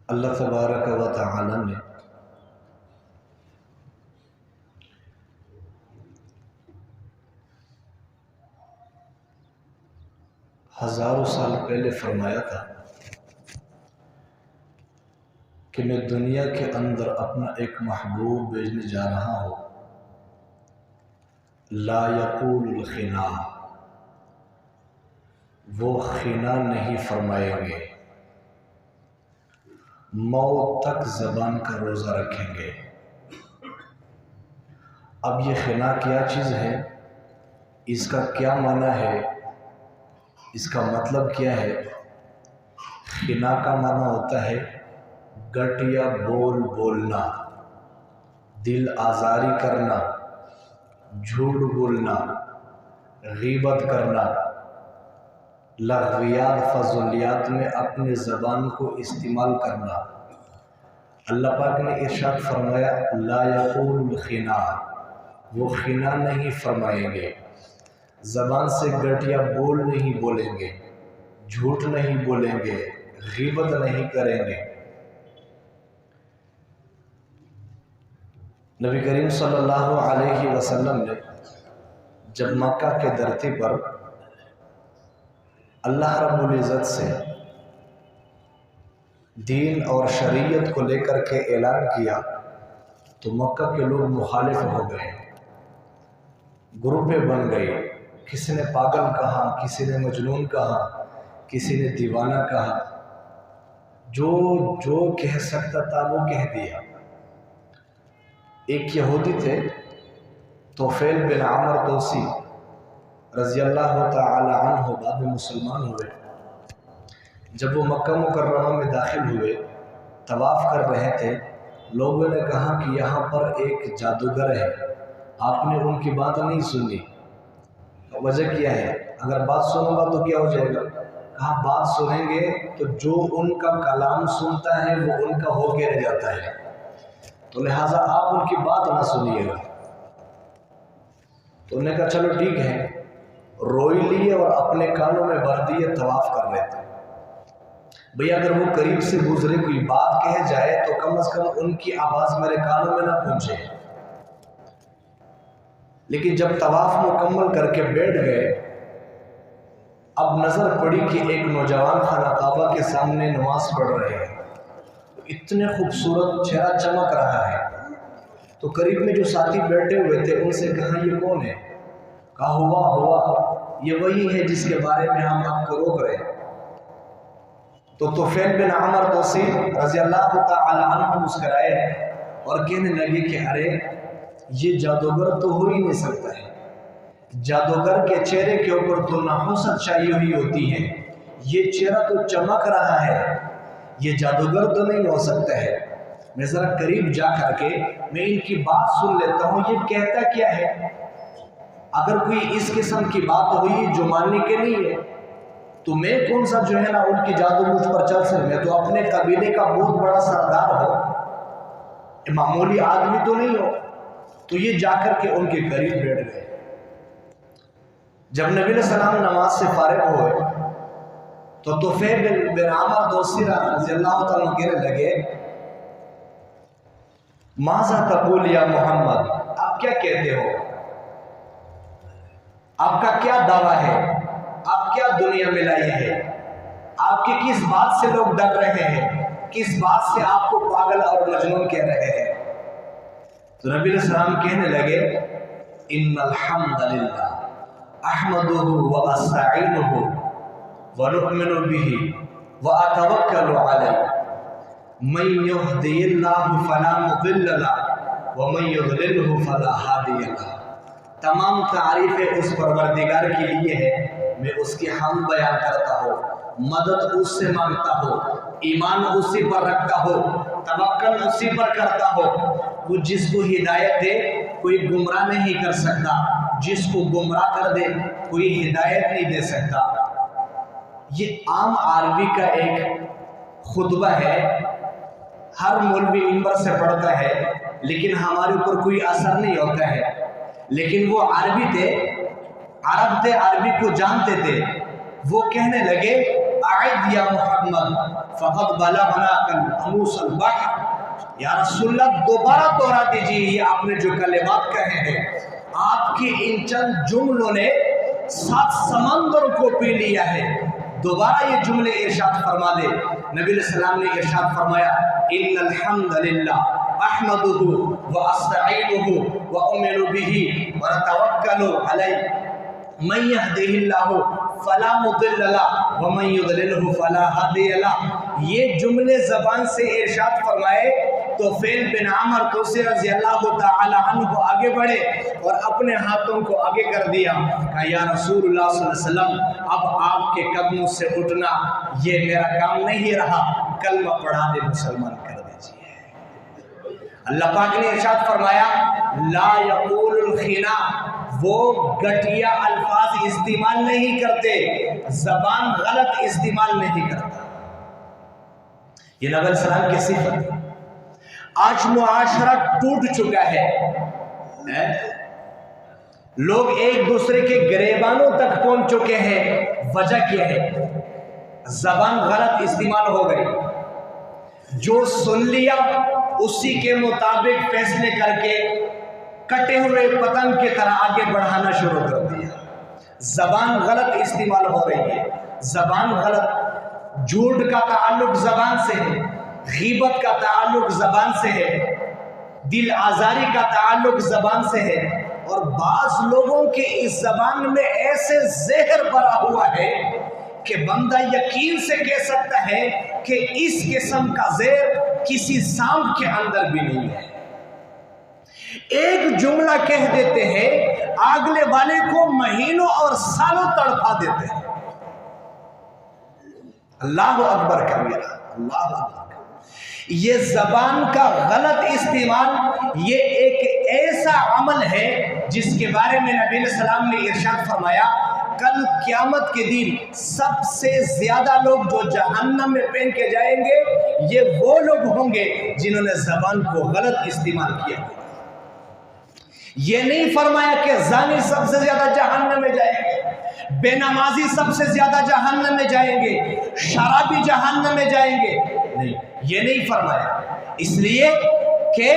اللہ تبارک و تعالی نے ہزاروں سال پہلے فرمایا تھا کہ میں دنیا کے اندر اپنا ایک محبوب بھیجنے جا رہا ہوں، لا یقول الخنا، وہ خنا نہیں فرمائیں گے، موت تک زبان کا روزہ رکھیں گے۔ اب یہ خنا کیا چیز ہے، اس کا کیا معنی ہے، اس کا مطلب کیا ہے؟ خنا کا معنی ہوتا ہے گھٹیا بول بولنا، دل آزاری کرنا، جھوٹ بولنا، غیبت کرنا، لغویات فضولیات میں اپنے زبان کو استعمال کرنا۔ اللہ پاک نے ارشاد فرمایا لا یقول الخنا، وہ خنا نہیں فرمائیں گے، زبان سے گھٹیا بول نہیں بولیں گے، جھوٹ نہیں بولیں گے، غیبت نہیں کریں گے۔ نبی کریم صلی اللہ علیہ وسلم نے جب مکہ کے دھرتی پر اللہ رب العزت سے دین اور شریعت کو لے کر کے اعلان کیا تو مکہ کے لوگ مخالف ہو گئے، گروپیں بن گئی، کسی نے پاگل کہا، کسی نے مجنون کہا، کسی نے دیوانہ کہا، جو کہہ سکتا تھا وہ کہہ دیا۔ ایک یہودی تھے طفیل بن عامر دوسی رضی اللہ تعالی عنہ، بعد میں مسلمان ہوئے۔ جب وہ مکہ مکرمہ میں داخل ہوئے، طواف کر رہے تھے، لوگوں نے کہا کہ یہاں پر ایک جادوگر ہے، آپ نے ان کی بات نہیں سنی۔ وجہ کیا ہے؟ اگر بات سنوں گا تو کیا ہو جائے گا؟ کہا بات سنیں گے تو جو ان کا کلام سنتا ہے وہ ان کا ہو کے رہ جاتا ہے، تو لہٰذا آپ ان کی بات نہ سنیے گا۔ تو انہوں نے کہا چلو ٹھیک ہے، روئی لیے اور اپنے کانوں میں بھر دیے، طواف کر رہے تھے۔ بھئی اگر وہ قریب سے گزرے کوئی بات کہہ جائے تو کم از کم ان کی آواز میرے کانوں میں نہ پہنچے۔ لیکن جب طواف مکمل کر کے بیٹھ گئے، اب نظر پڑی کہ ایک نوجوان خانہ کعبہ کے سامنے نماز پڑھ رہے ہیں، اتنے خوبصورت چہرہ چمک رہا ہے۔ تو قریب میں جو ساتھی بیٹھے ہوئے تھے ان سے کہا یہ کون ہے؟ کہا ہوا یہ وہی ہے جس کے بارے میں ہم آپ کو روک رہے ہیں۔ تو طفیل بن عامر دوسی رضی اللہ تعالی عنہ مسکرائے اور کہنے لگے کہ ارے یہ جادوگر تو ہو ہی نہیں سکتا ہے، جادوگر کے چہرے کے اوپر تو نحوست چھائی ہوئی ہوتی ہے، یہ چہرہ تو چمک رہا ہے، یہ جادوگر تو نہیں ہو سکتا ہے۔ میں ذرا قریب جا کر کے میں ان کی بات سن لیتا ہوں، یہ کہتا کیا ہے؟ اگر کوئی اس قسم کی بات ہوئی جو ماننے کے نہیں ہے تو میں کون سا جو ہے نا ان کی جادو مجھ پر چل سکے؟ میں تو اپنے قبیلے کا بہت بڑا سردار ہوں، معمولی آدمی تو نہیں ہو۔ تو یہ جا کر کے ان کے قریب بیٹھ گئے۔ جب نبی علیہ السلام نماز سے فارغ ہوئے تو طفیل بن عامر دوسی رضی اللہ تعالیٰ کہنے لگے ماذا تقول یا محمد، آپ کیا کہتے ہو؟ آپ کا کیا دعویٰ ہے؟ آپ کیا دنیا میں لائے ہیں؟ آپ کی کس بات سے لوگ ڈر رہے ہیں؟ کس بات سے آپ کو پاگل اور مجنون کہہ رہے ہیں؟ تو نبی علیہ السلام کہنے لگے ان الحمد للہ احمدہ واستعینہ ونؤمن بہ واتوکل علیہ من یہدی اللہ فلا مضل لہ ومن یضللہ فلا ہادی لہ۔ تمام تعریفیں اس پروردگار کے لیے ہے، میں اس کی حمد بیان کرتا ہوں، مدد اس سے مانگتا ہوں، ایمان اسی پر رکھتا ہوں، توکل اسی پر کرتا ہوں۔ وہ جس کو ہدایت دے کوئی گمراہ نہیں کر سکتا، جس کو گمراہ کر دے کوئی ہدایت نہیں دے سکتا۔ یہ عام عربی کا ایک خطبہ ہے، ہر مولوی منبر سے پڑھتا ہے، لیکن ہمارے اوپر کوئی اثر نہیں ہوتا ہے۔ لیکن وہ عربی تھے، عرب تھے، عربی کو جانتے تھے۔ وہ کہنے لگے اعد یا محمد فقد بلغنا الاموس البحر، یا رسول اللہ دوبارہ دوہرا دیجیے یہ آپ نے جو کلمات کہے ہیں، آپ کے ان چند جملوں نے 7 سمندر کو پی لیا ہے، دوبارہ یہ جملے ارشاد فرما دے۔ نبی علیہ السلام نے ارشاد فرمایا ان الحمد للہ احمدہ واستعینہ واؤمن بہ واتوکل علیہ من یہدہ اللہ فلا مضل لہ ومن یضللہ فلا ہادی لہ۔ یہ جملے زبان سے ارشاد فرمائے تو فیل بن عمر توسی رضی اللہ تعالی عنہ آگے بڑھے اور اپنے ہاتھوں کو آگے کر دیا، کہا یا رسول اللہ صلی اللہ علیہ وسلم اب آپ کے قدموں سے اٹھنا یہ میرا کام نہیں رہا، کلمہ پڑھا دے مسلمان کر دیجیے۔ اللہ پاک نے ارشاد فرمایا لا یقول الخنا، وہ گھٹیا الفاظ استعمال نہیں کرتے، زبان غلط استعمال نہیں کرتا۔ یہ نبی علیہ السلام کی صفت ہے۔ آج معاشرہ ٹوٹ چکا ہے، لوگ ایک دوسرے کے گریبانوں تک پہنچ چکے ہیں، وجہ کیا ہے؟ زبان غلط استعمال ہو گئی، جو سن لیا اسی کے مطابق فیصلے کر کے کٹے ہوئے پتنگ کی طرح آگے بڑھانا شروع کر دیا۔ زبان غلط استعمال ہو رہی ہے، زبان غلط، جھوٹ کا تعلق زبان سے ہے، غیبت کا تعلق زبان سے ہے، دل آزاری کا تعلق زبان سے ہے، اور بعض لوگوں کے اس زبان میں ایسے زہر بھرا ہوا ہے کہ بندہ یقین سے کہہ سکتا ہے کہ اس قسم کا زہر کسی سانپ کے اندر بھی نہیں ہے۔ ایک جملہ کہہ دیتے ہیں، اگلے والے کو مہینوں اور سالوں تڑپا دیتے ہیں۔ اللہ اکبر کبیرہ، اللہ اکبر۔ یہ زبان کا غلط استعمال یہ ایک ایسا عمل ہے جس کے بارے میں نبی علیہ السلام نے ارشاد فرمایا کل قیامت کے دن سب سے زیادہ لوگ جو جہنم میں پہن کے جائیں گے یہ وہ لوگ ہوں گے جنہوں نے زبان کو غلط استعمال کیا۔ یہ نہیں فرمایا کہ زانی سب سے زیادہ جہنم میں جائیں گے، بے نمازی سب سے زیادہ جہنم میں جائیں گے، شرابی جہنم میں جائیں گے، نہیں، یہ نہیں فرمایا۔ اس لیے کہ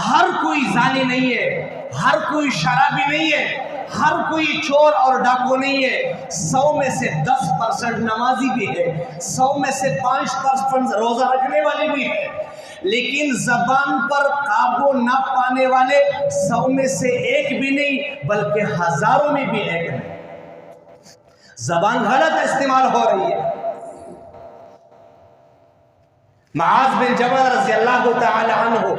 ہر کوئی زانی نہیں ہے، ہر کوئی شرابی نہیں ہے، ہر کوئی چور اور ڈاکو نہیں ہے۔ 100 میں سے 10% نمازی بھی ہے، 100 میں سے 5% روزہ رکھنے والی بھی ہے، لیکن زبان پر قابو نہ پانے والے 100 میں سے ایک بھی نہیں بلکہ ہزاروں میں بھی ایک نہیں۔ زبان غلط استعمال ہو رہی ہے۔ معاذ بن جبل رضی اللہ تعالی عنہ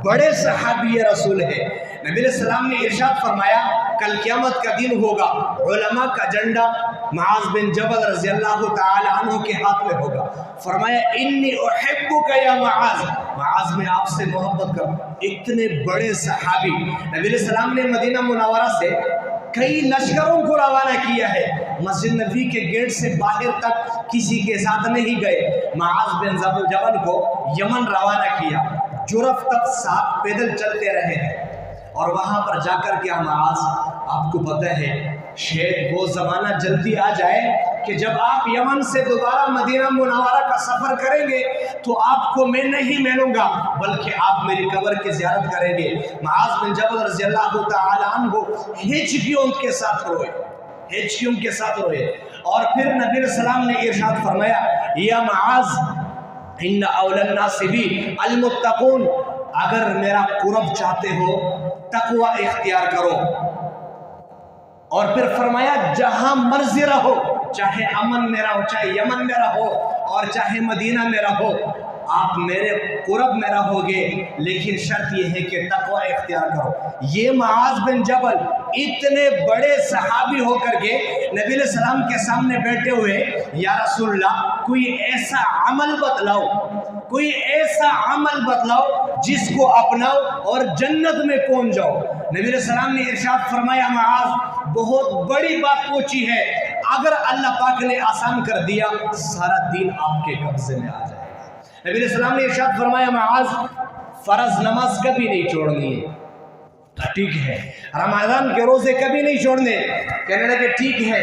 بڑے صحابی رسول ہے، نبی علیہ السلام نے ارشاد فرمایا کل قیامت کا دن ہوگا، علماء کا جھنڈا معاذ بن جبل رضی اللہ تعالی عنہ کے ہاتھ میں ہوگا۔ فرمایا انی احبک یا معاذ، معاذ میں آپ سے محبت کروں۔ اتنے بڑے صحابی، نبی علیہ السلام نے مدینہ منورہ سے کئی لشکروں کو روانہ کیا ہے، مسجد نبی کے گیٹ سے باہر تک کسی کے ساتھ نہیں گئے۔ معاذ بن جبل کو یمن روانہ کیا، جرف تک ساتھ پیدل چلتے رہے ہیں، اور وہاں پر جا کر کے معاذ آپ کو پتہ ہے شاید وہ زمانہ جلدی آ جائے کہ جب آپ یمن سے دوبارہ مدینہ منورہ کا سفر کریں گے تو آپ کو میں نہیں ملوں گا بلکہ آپ میری قبر کی زیارت کریں گے۔ معاذ بن جبل رضی اللہ تعالی عنہ ہچکیوں کے ساتھ روئے، ہچکیوں کے ساتھ روئے، اور پھر نبی علیہ السلام نے ارشاد فرمایا یا معاذ ان اول الناس بی المتقون، اگر میرا قرب چاہتے ہو تقوی اختیار کرو، اور پھر فرمایا جہاں مرضی رہو، چاہے امن میں رہو، چاہے یمن میں رہو اور چاہے مدینہ میں رہو، آپ میرے قرب میں رہو گے، لیکن شرط یہ ہے کہ تقوی اختیار کرو۔ یہ معاذ بن جبل اتنے بڑے صحابی ہو کر کے نبی علیہ السلام کے سامنے بیٹھے ہوئے، یا رسول اللہ کوئی ایسا عمل بتلاؤ، کوئی ایسا عمل بتلاؤ جس کو اپناؤ اور جنت میں پہنچ جاؤ۔ نبی علیہ السلام نے ارشاد فرمایا معاذ بہت بڑی بات پوچھی ہے، اگر اللہ پاک نے آسان کر دیا سارا دین آپ کے قبضے میں آ جائے گا۔ نبی علیہ السلام نے ارشاد فرمایا معاذ فرض نماز کبھی نہیں چھوڑنی ہے، ٹھیک ہے، رمضان کے روزے کبھی نہیں چھوڑنے، کہنے لگے ٹھیک ہے،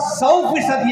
100%